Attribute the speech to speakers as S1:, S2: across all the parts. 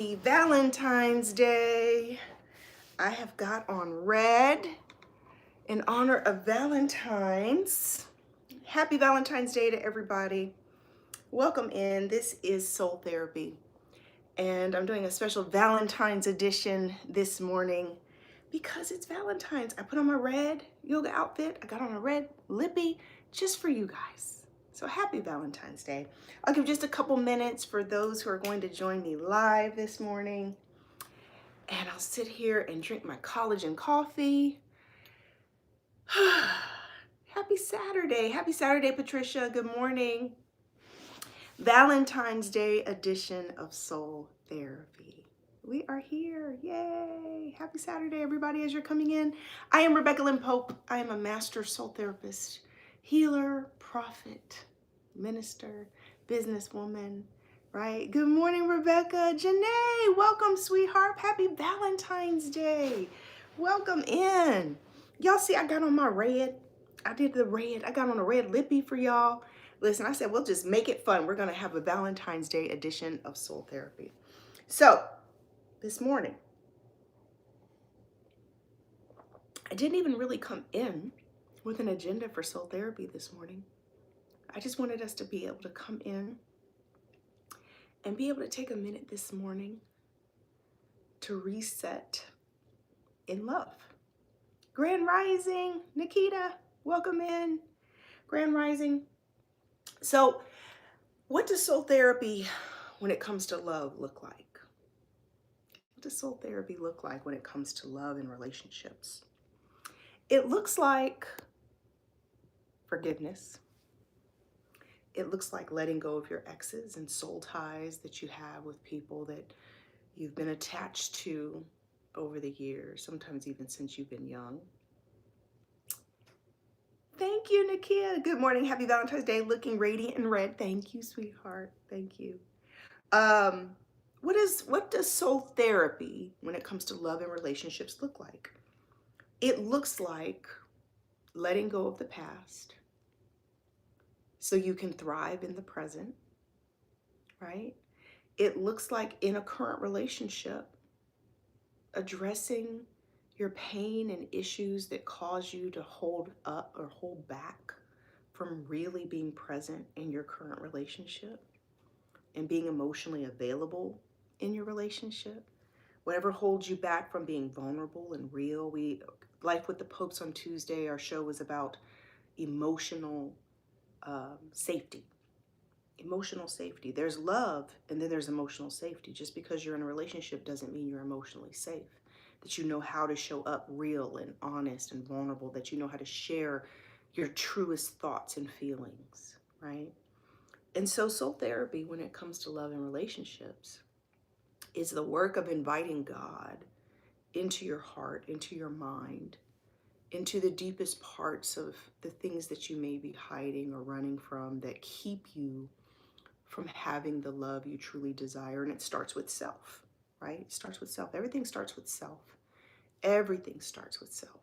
S1: Valentine's Day. I have got on red in honor of Valentine's. Happy Valentine's Day to everybody. Welcome in. This is Soul Therapy, and I'm doing a special Valentine's edition this morning because it's Valentine's. I put on my red yoga outfit. I got on a red lippy just for you guys. So happy Valentine's Day. I'll give just a couple minutes for those who are going to join me live this morning. And I'll sit here and drink my collagen coffee. Happy Saturday. Happy Saturday, Patricia. Good morning. Valentine's Day edition of Soul Therapy. We are here. Yay. Happy Saturday, everybody, as you're coming in. I am Rebecca Lynn Pope. I am a master soul therapist, healer, prophet, minister, businesswoman, right? Good morning, Rebecca. Janae, welcome, sweetheart. Happy Valentine's Day. Welcome in. Y'all see I got on my red. I did the red. I got on a red lippy for y'all. Listen, I said, we'll just make it fun. We're going to have a Valentine's Day edition of Soul Therapy. So, this morning, I didn't even really come in with an agenda for Soul Therapy this morning. I just wanted us to be able to come in and be able to take a minute this morning to reset in love. Grand Rising, Nikita, welcome in. Grand Rising. So, what does soul therapy when it comes to love look like? What does soul therapy look like when it comes to love and relationships? It looks like forgiveness. It looks like letting go of your exes and soul ties that you have with people that you've been attached to over the years, sometimes even since you've been young. Thank you, Nakia. Good morning. Happy Valentine's Day. Looking radiant in red. Thank you, sweetheart. Thank you. What does soul therapy when it comes to love and relationships look like? It looks like letting go of the past so you can thrive in the present, right? It looks like in a current relationship, addressing your pain and issues that cause you to hold up or hold back from really being present in your current relationship and being emotionally available in your relationship. Whatever holds you back from being vulnerable and real. Life with the Popes on Tuesday, our show was about emotional safety. Emotional safety. There's love and then there's emotional safety. Just because you're in a relationship doesn't mean you're emotionally safe. That you know how to show up real and honest and vulnerable. That you know how to share your truest thoughts and feelings, right? And so soul therapy, when it comes to love and relationships, is the work of inviting God into your heart, into your mind, into the deepest parts of the things that you may be hiding or running from that keep you from having the love you truly desire. And it starts with self, right? It starts with self. Everything starts with self. Everything starts with self.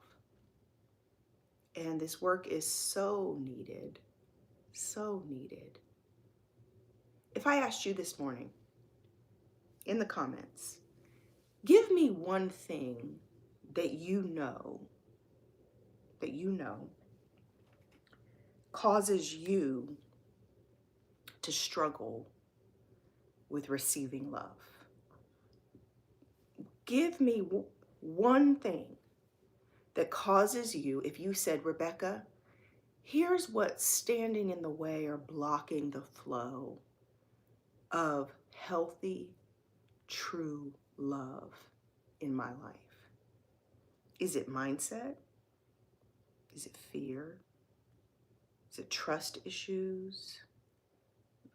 S1: And this work is so needed, so needed. If I asked you this morning in the comments, give me one thing that you know causes you to struggle with receiving love. Give me one thing that causes you, if you said, Rebecca, here's what's standing in the way or blocking the flow of healthy, true love in my life. Is it mindset? Is it fear? Is it trust issues?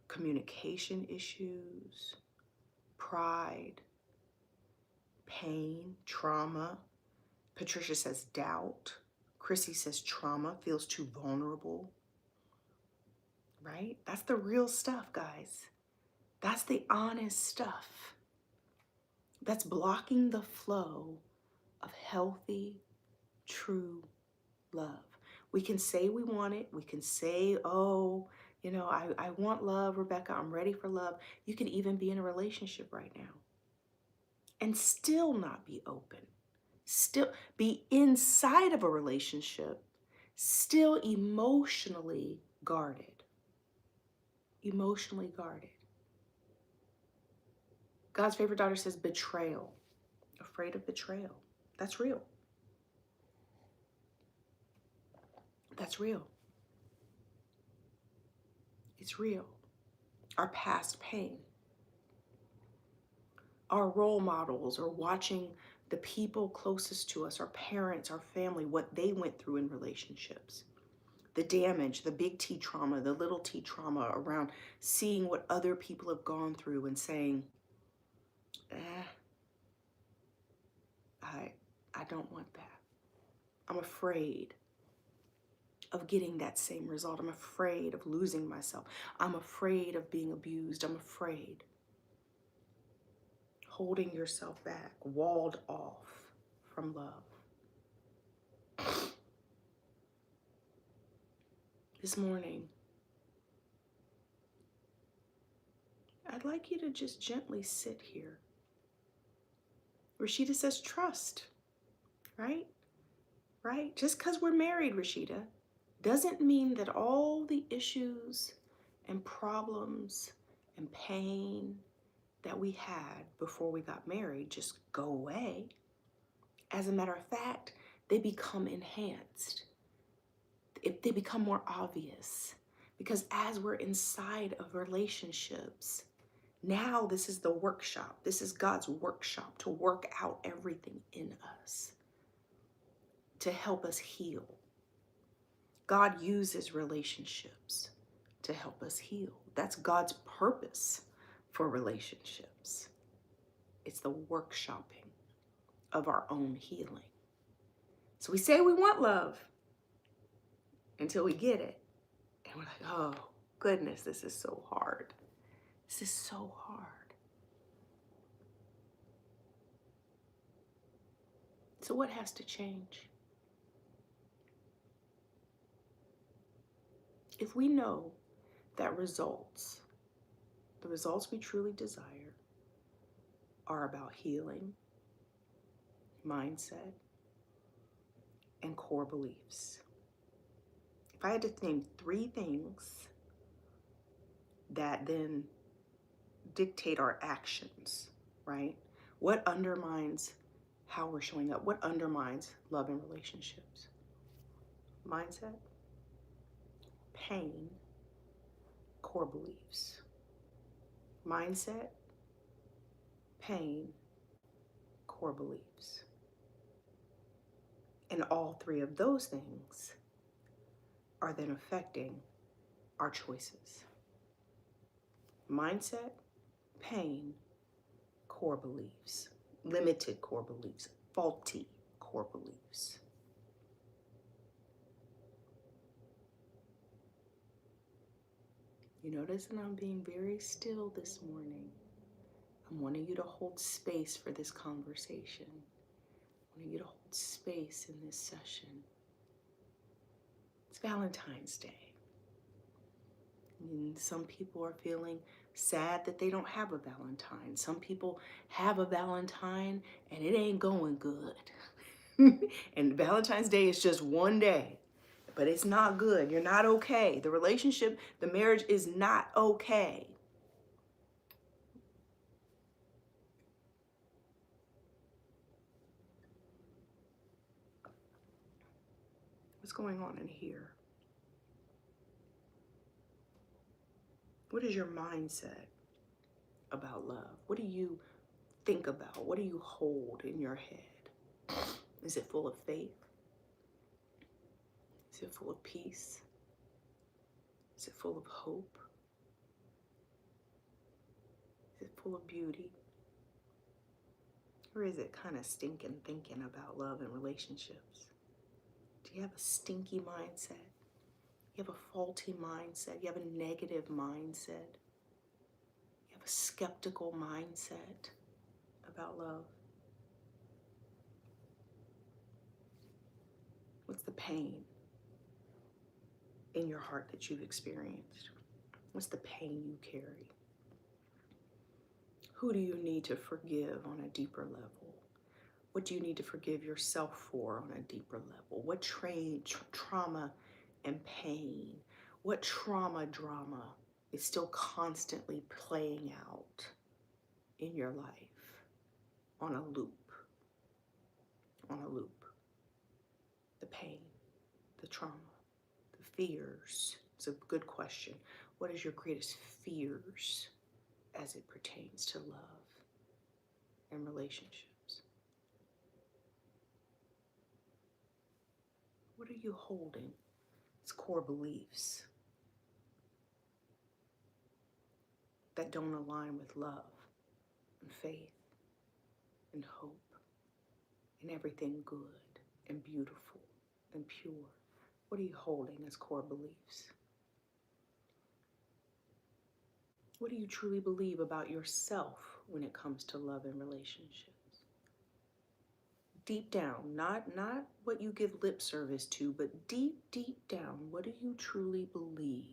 S1: Communication issues? Pride? Pain? Trauma? Patricia says doubt. Chrissy says trauma, feels too vulnerable. Right? That's the real stuff, guys. That's the honest stuff. That's blocking the flow of healthy, true love. We can say we want it. We can say, oh, I want love, Rebecca. I'm ready for love. You can even be in a relationship right now. and still not be open. Still be inside of a relationship, still emotionally guarded. Emotionally guarded. God's favorite daughter says betrayal. Afraid of betrayal. That's real. That's real. It's real. Our past pain. Our role models, or watching the people closest to us, our parents, our family, what they went through in relationships. The damage, the big T trauma, the little T trauma around seeing what other people have gone through and saying, I don't want that. I'm afraid of getting that same result. I'm afraid of losing myself. I'm afraid of being abused. I'm afraid. Holding yourself back, walled off from love. This morning, I'd like you to just gently sit here. Rashida says trust, right? Right? Just because we're married, Rashida, doesn't mean that all the issues and problems and pain that we had before we got married just go away. As a matter of fact, they become enhanced. They become more obvious. Because as we're inside of relationships, now this is the workshop. This is God's workshop to work out everything in us, to help us heal. God uses relationships to help us heal. That's God's purpose for relationships. It's the workshopping of our own healing. So we say we want love until we get it. And we're like, oh, goodness, this is so hard. This is so hard. So what has to change? If we know that the results we truly desire, are about healing, mindset, and core beliefs. If I had to name 3 things that then dictate our actions, right? What undermines how we're showing up? What undermines love and relationships? Mindset, pain, core beliefs. Mindset, pain, core beliefs. And all 3 of those things are then affecting our choices. Mindset, pain, core beliefs, limited core beliefs, faulty core beliefs. You notice that I'm being very still this morning. I'm wanting you to hold space for this conversation. I want you to hold space in this session. It's Valentine's Day. And some people are feeling sad that they don't have a Valentine. Some people have a Valentine and it ain't going good. And Valentine's Day is just one day, but it's not good. You're not okay. The relationship, the marriage is not okay. What's going on in here? What is your mindset about love? What do you think about? What do you hold in your head? Is it full of faith? Is it full of peace? Is it full of hope? Is it full of beauty? Or is it kind of stinking thinking about love and relationships? Do you have a stinky mindset? You have a faulty mindset? You have a negative mindset? You have a skeptical mindset about love? What's the pain in your heart that you've experienced? What's the pain you carry? Who do you need to forgive on a deeper level? What do you need to forgive yourself for on a deeper level? What trauma and pain, what trauma drama is still constantly playing out in your life on a loop, on a loop? The pain, the trauma, the fears. It's a good question. What is your greatest fears as it pertains to love and relationships? What are you holding? It's core beliefs that don't align with love and faith and hope and everything good and beautiful and pure. What are you holding as core beliefs? What do you truly believe about yourself when it comes to love and relationships? Deep down, not what you give lip service to, but deep down, what do you truly believe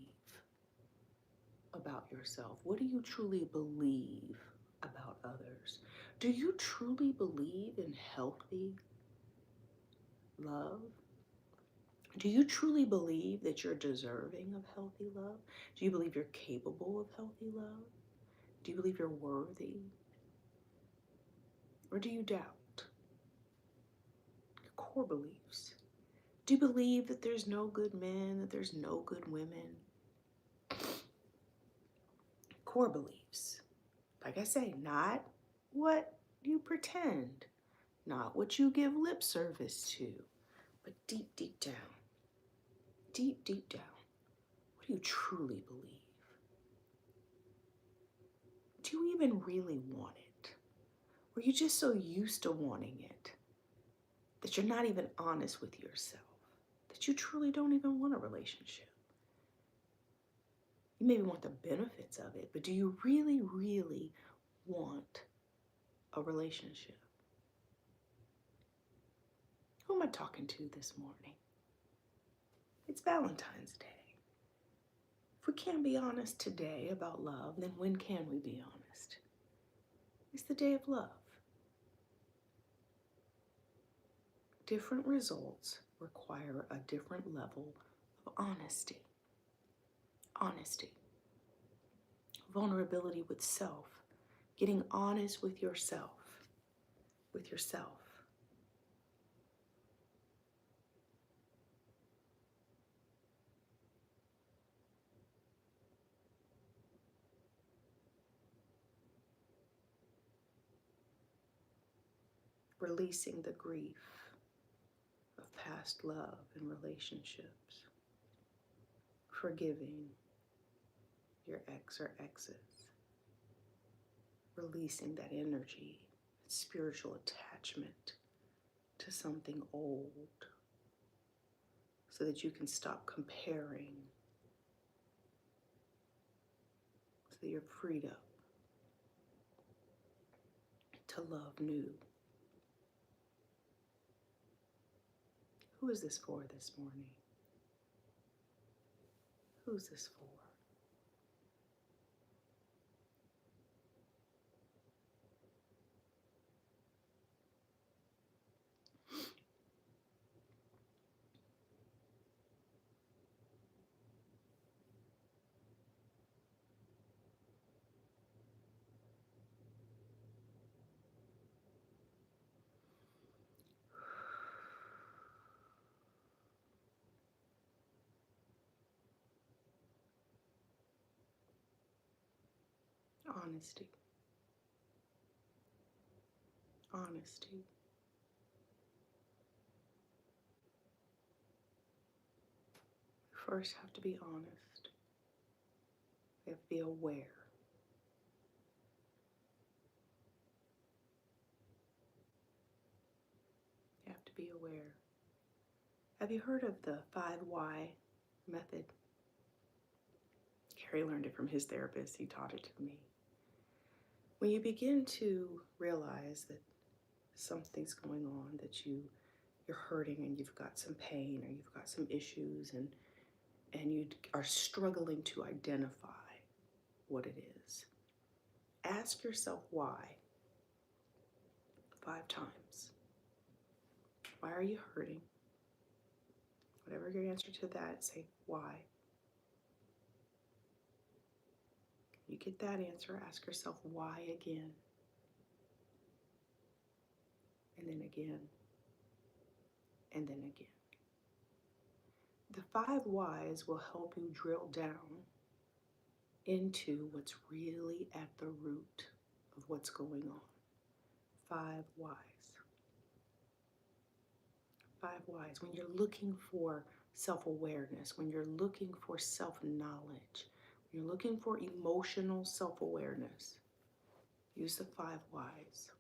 S1: about yourself? What do you truly believe about others? Do you truly believe in healthy love? Do you truly believe that you're deserving of healthy love? Do you believe you're capable of healthy love? Do you believe you're worthy? Or do you doubt? Your core beliefs. Do you believe that there's no good men, that there's no good women? Core beliefs. Like I say, not what you pretend, not what you give lip service to, but deep down, deep down, what do you truly believe? Do you even really want it? Or are you just so used to wanting it that you're not even honest with yourself, that you truly don't even want a relationship? You maybe want the benefits of it, but do you really want a relationship? Who am I talking to this morning? It's Valentine's Day. If we can't be honest today about love, then when can we be honest? It's the day of love. Different results require a different level of honesty. Honesty. Vulnerability with self. Getting honest with yourself. With yourself. Releasing the grief of past love and relationships. Forgiving your ex or exes. Releasing that energy, that spiritual attachment to something old so that you can stop comparing, so that you're freed up to love new. Who is this for this morning? Who's this for? Honesty. Honesty. You first have to be honest. You have to be aware. You have to be aware. Have you heard of the 5 why method? Gary learned it from his therapist. He taught it to me. When you begin to realize that something's going on, that you're hurting and you've got some pain or you've got some issues and you are struggling to identify what it is, Ask yourself why 5 times. Why are you hurting? Whatever your answer to that, say why. You get that answer, ask yourself why again. And then again. And then again. The 5 whys will help you drill down into what's really at the root of what's going on. 5 whys. 5 whys. When you're looking for self-awareness, when you're looking for self-knowledge, when you're looking for emotional self-awareness, use the 5 whys.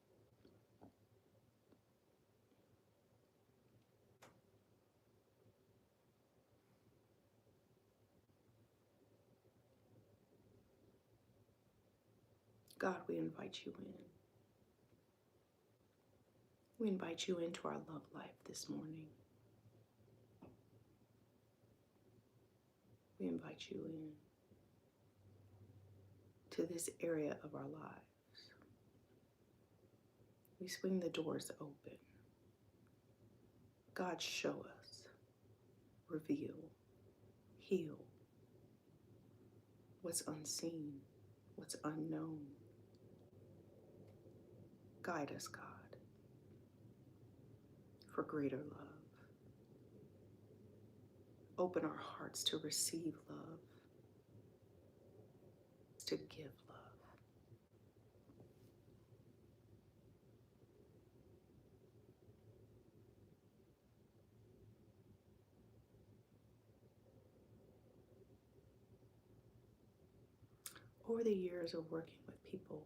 S1: God, we invite you in. We invite you into our love life this morning. We invite you in to this area of our lives. We swing the doors open. God, show us, reveal, heal what's unseen, what's unknown. Guide us, God, for greater love. Open our hearts to receive love, to give love. Over the years of working with people,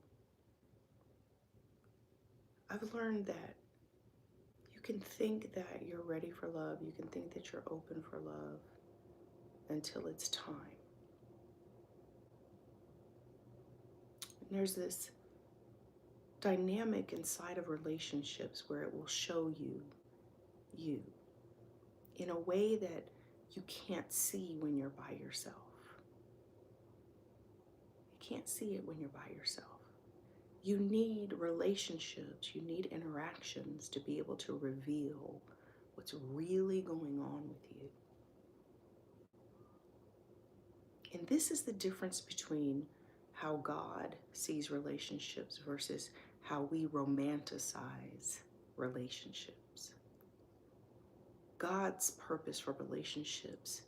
S1: I've learned that you can think that you're ready for love, you can think that you're open for love until it's time. And there's this dynamic inside of relationships where it will show you in a way that you can't see when you're by yourself. You can't see it when you're by yourself. You need relationships, you need interactions to be able to reveal what's really going on with you. And this is the difference between how God sees relationships versus how we romanticize relationships. God's purpose for relationships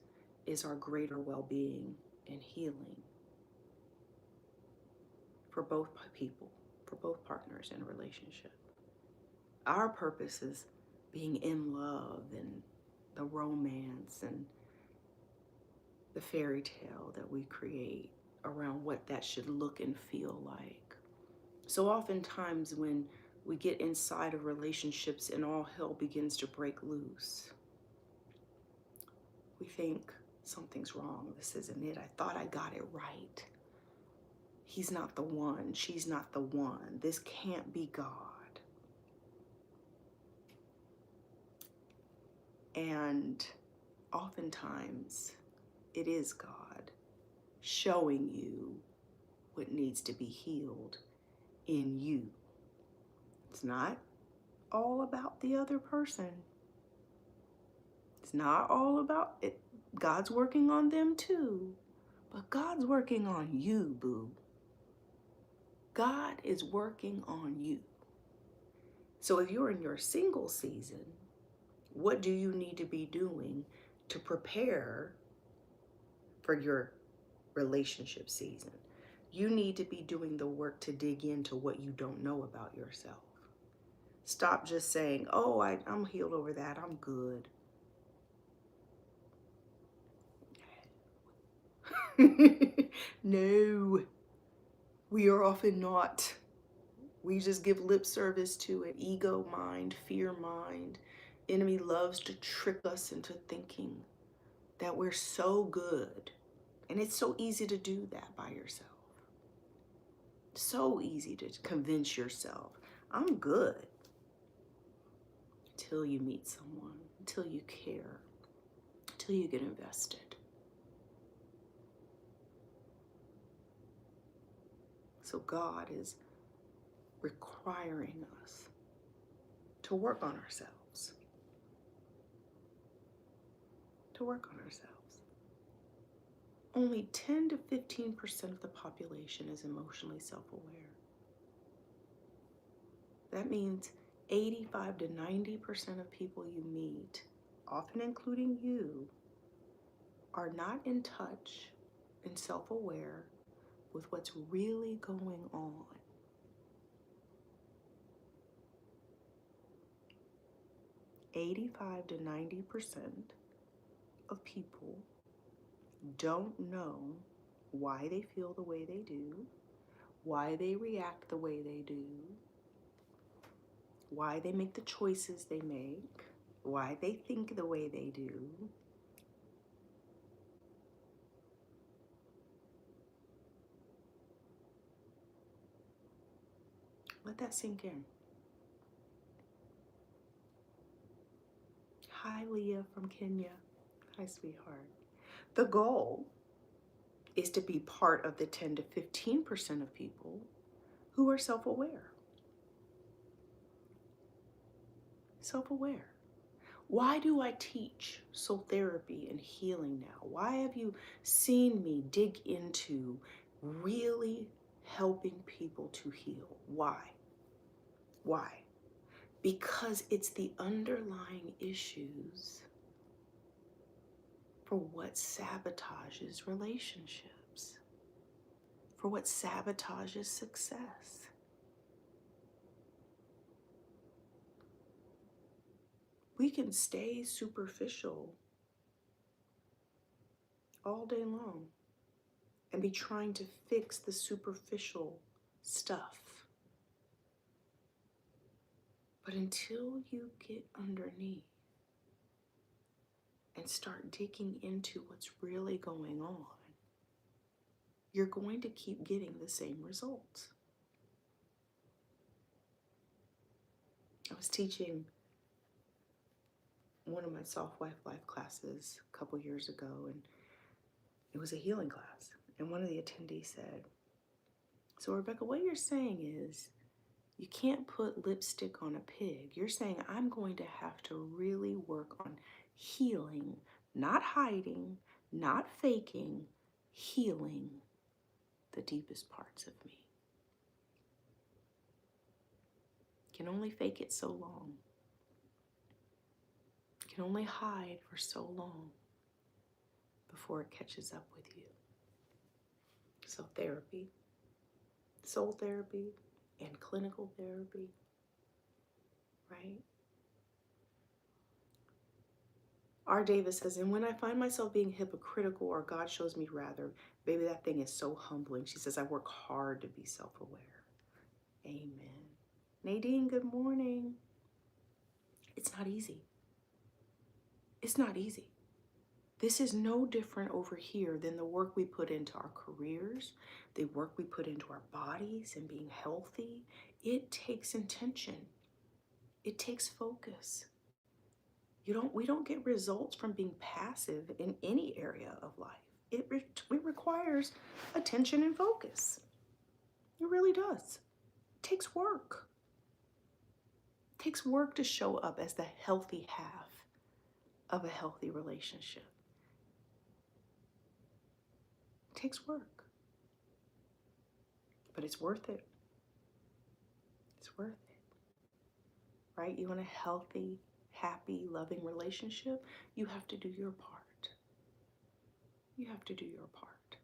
S1: is our greater well-being and healing for both people, for both partners in a relationship. Our purpose is being in love and the romance and the fairy tale that we create around what that should look and feel like. So oftentimes when we get inside of relationships and all hell begins to break loose, we think something's wrong. This isn't it. I thought I got it right. He's not the one. She's not the one. This can't be God. And oftentimes it is God showing you what needs to be healed in you. It's not all about the other person. It's not all about it. God's working on them too, but God's working on you, boo. God is working on you. So if you're in your single season, what do you need to be doing to prepare for your relationship season? You need to be doing the work to dig into what you don't know about yourself. Stop just saying, oh, I'm healed over that, I'm good. No, we are often not. We just give lip service to an ego mind, fear mind. Enemy loves to trick us into thinking that we're so good. And it's so easy to do that by yourself. So easy to convince yourself, I'm good. Until you meet someone, until you care, until you get invested. So God is requiring us to work on ourselves. To work on ourselves. Only 10 to 15% of the population is emotionally self-aware. That means 85 to 90% of people you meet, often including you, are not in touch and self-aware with what's really going on. 85 to 90% of people don't know why they feel the way they do, why they react the way they do, why they make the choices they make, why they think the way they do. Let that sink in. Hi, Leah from Kenya. Hi, sweetheart. The goal is to be part of the 10 to 15% of people who are self-aware. Self-aware. Why do I teach soul therapy and healing now? Why have you seen me dig into really helping people to heal? Why? Why? Because it's the underlying issues for what sabotages relationships, for what sabotages success. We can stay superficial all day long and be trying to fix the superficial stuff. But until you get underneath and start digging into what's really going on, you're going to keep getting the same results. I was teaching one of my Soft Wife Life classes a couple years ago, and it was a healing class. And one of the attendees said, "So Rebecca, what you're saying is you can't put lipstick on a pig. You're saying I'm going to have to really work on healing, not hiding, not faking, healing the deepest parts of me. Can only fake it so long. Can only hide for so long before it catches up with you." So therapy, soul therapy, and clinical therapy, right? R. Davis says, "And when I find myself being hypocritical or God shows me rather, baby, that thing is so humbling." She says, "I work hard to be self-aware." Amen. Nadine, good morning. It's not easy. It's not easy. This is no different over here than the work we put into our careers, the work we put into our bodies and being healthy. It takes intention. It takes focus. We don't get results from being passive in any area of life. It requires attention and focus. It really does. It takes work. It takes work to show up as the healthy half of a healthy relationship. It takes work. But it's worth it. It's worth it. Right? You want a healthy, happy, loving relationship, you have to do your part. You have to do your part.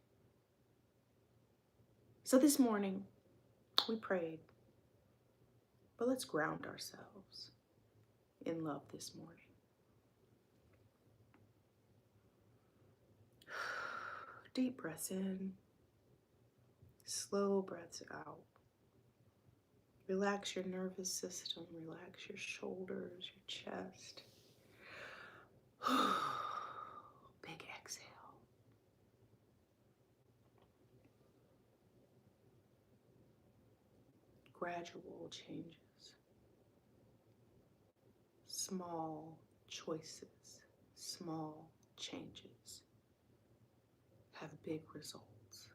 S1: So this morning, we prayed, but let's ground ourselves in love this morning. Deep breaths in, slow breaths out. Relax your nervous system, relax your shoulders, your chest. Big exhale. Gradual changes. Small choices, small changes have big results.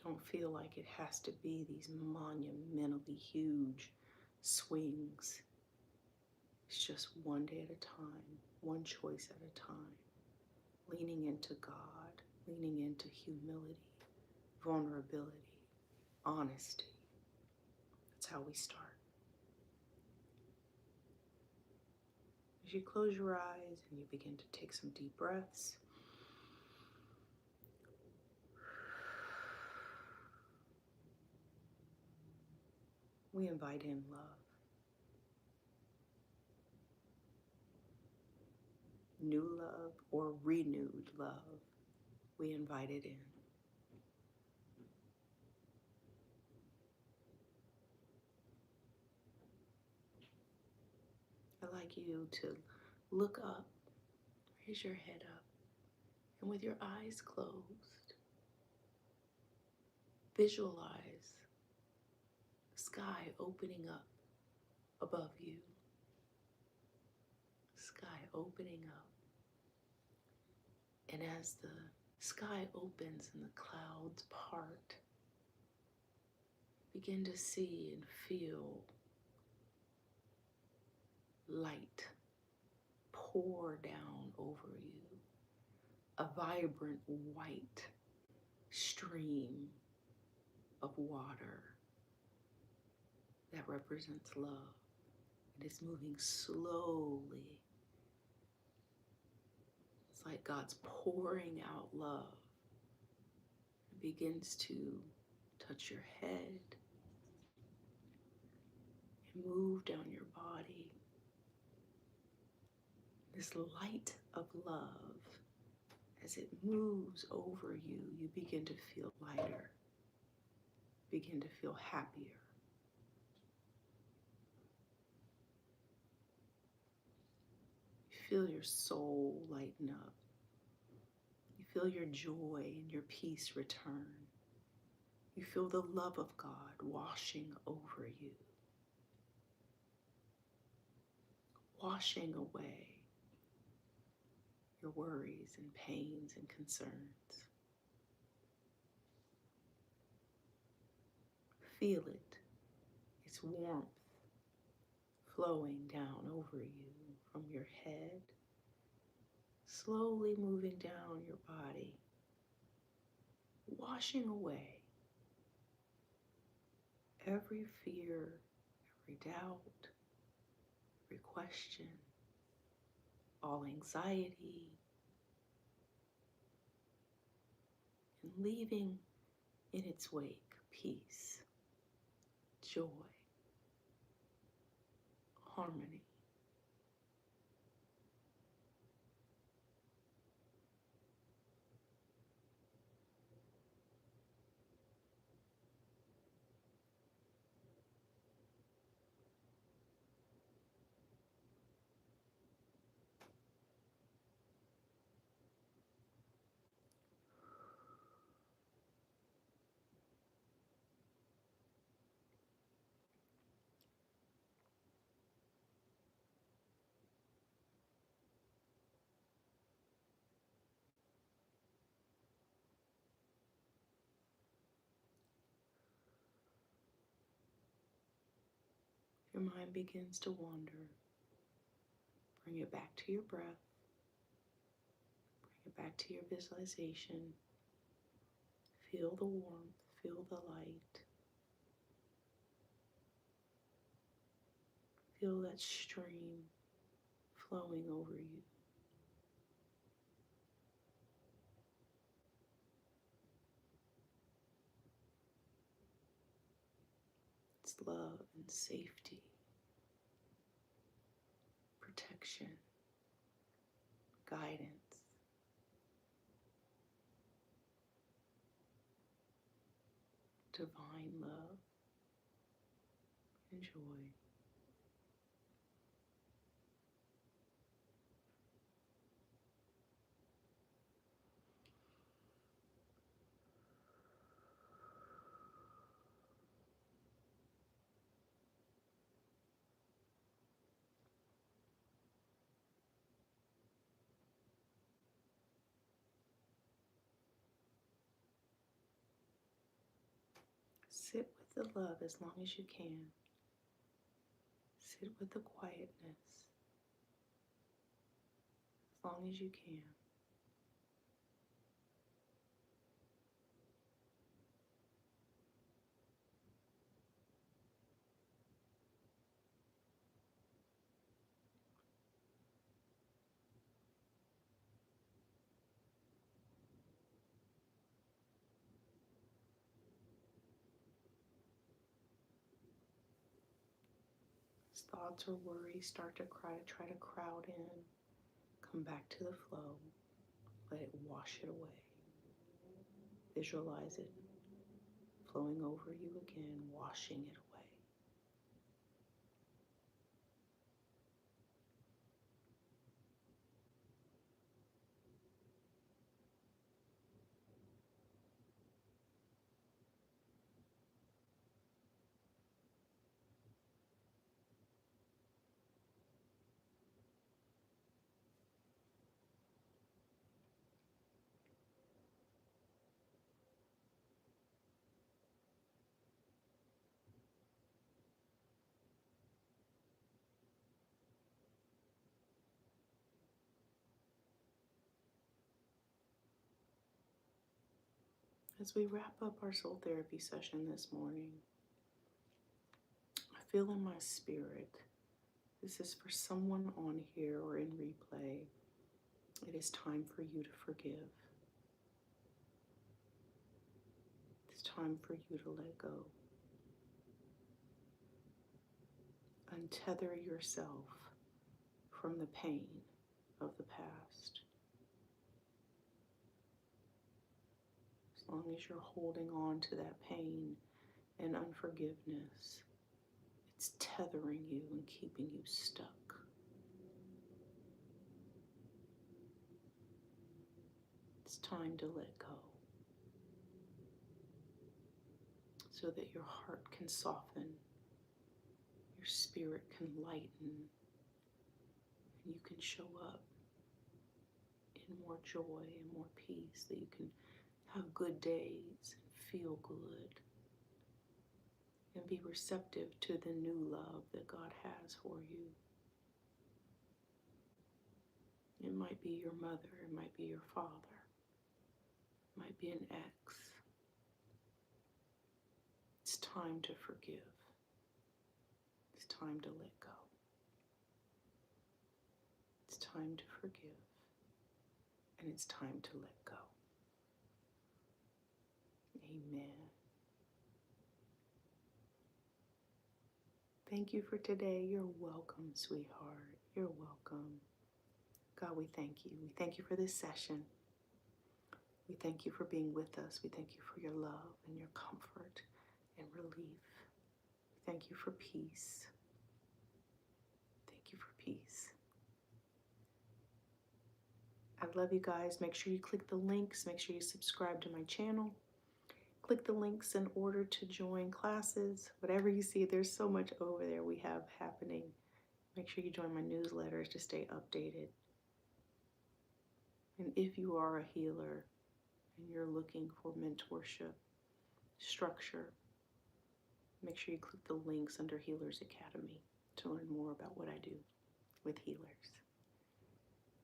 S1: Don't feel like it has to be these monumentally huge swings. It's just one day at a time, one choice at a time. Leaning into God, leaning into humility, vulnerability, honesty. That's how we start. As you close your eyes and you begin to take some deep breaths, we invite in love. New love or renewed love. We invite it in. I'd like you to look up, raise your head up, and with your eyes closed, visualize the sky opening up above you. Sky opening up. And as the sky opens and the clouds part, begin to see and feel light pour down over you. A vibrant white stream of water that represents love. It is moving slowly. It's like God's pouring out love. It begins to touch your head and move down your body. This light of love, as it moves over you, you begin to feel lighter, begin to feel happier. You feel your soul lighten up. You feel your joy and your peace return. You feel the love of God washing over you, washing away your worries and pains and concerns. Feel it, its warmth flowing down over you from your head, slowly moving down your body, washing away every fear, every doubt, every question, all anxiety, and leaving in its wake peace, joy, harmony. Your mind begins to wander. Bring it back to your breath. Bring it back to your visualization. Feel the warmth, feel the light. Feel that stream flowing over you. It's love and safety, protection, guidance, divine love and joy. Sit with the love as long as you can. Sit with the quietness as long as you can. As thoughts or worries start to try to crowd in, come back to the flow. Let it wash it away. Visualize it flowing over you again, washing it away. As we wrap up our soul therapy session this morning, I feel in my spirit, this is for someone on here or in replay. It is time for you to forgive. It's time for you to let go. Untether yourself from the pain of the past. As long as you're holding on to that pain and unforgiveness, it's tethering you and keeping you stuck. It's time to let go so that your heart can soften, your spirit can lighten, and you can show up in more joy and more peace, that you can have good days and feel good and be receptive to the new love that God has for you. It might be your mother, it might be your father, it might be an ex. It's time to forgive. It's time to let go. It's time to forgive. And it's time to let go. Amen. Thank you for today. You're welcome, sweetheart. You're welcome. God, we thank you. We thank you for this session. We thank you for being with us. We thank you for your love and your comfort and relief. Thank you for peace. Thank you for peace. I love you guys. Make sure you click the links. Make sure you subscribe to my channel. Click the links in order to join classes. Whatever you see, there's so much over there we have happening. Make sure you join my newsletters to stay updated. And if you are a healer and you're looking for mentorship, structure, make sure you click the links under Healers Academy to learn more about what I do with healers.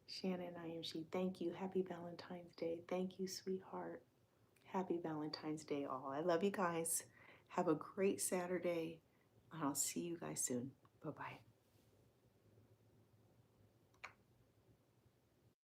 S1: Shannon, I am she. Thank you. Happy Valentine's Day. Thank you, sweetheart. Happy Valentine's Day, all. I love you guys. Have a great Saturday, and I'll see you guys soon. Bye-bye.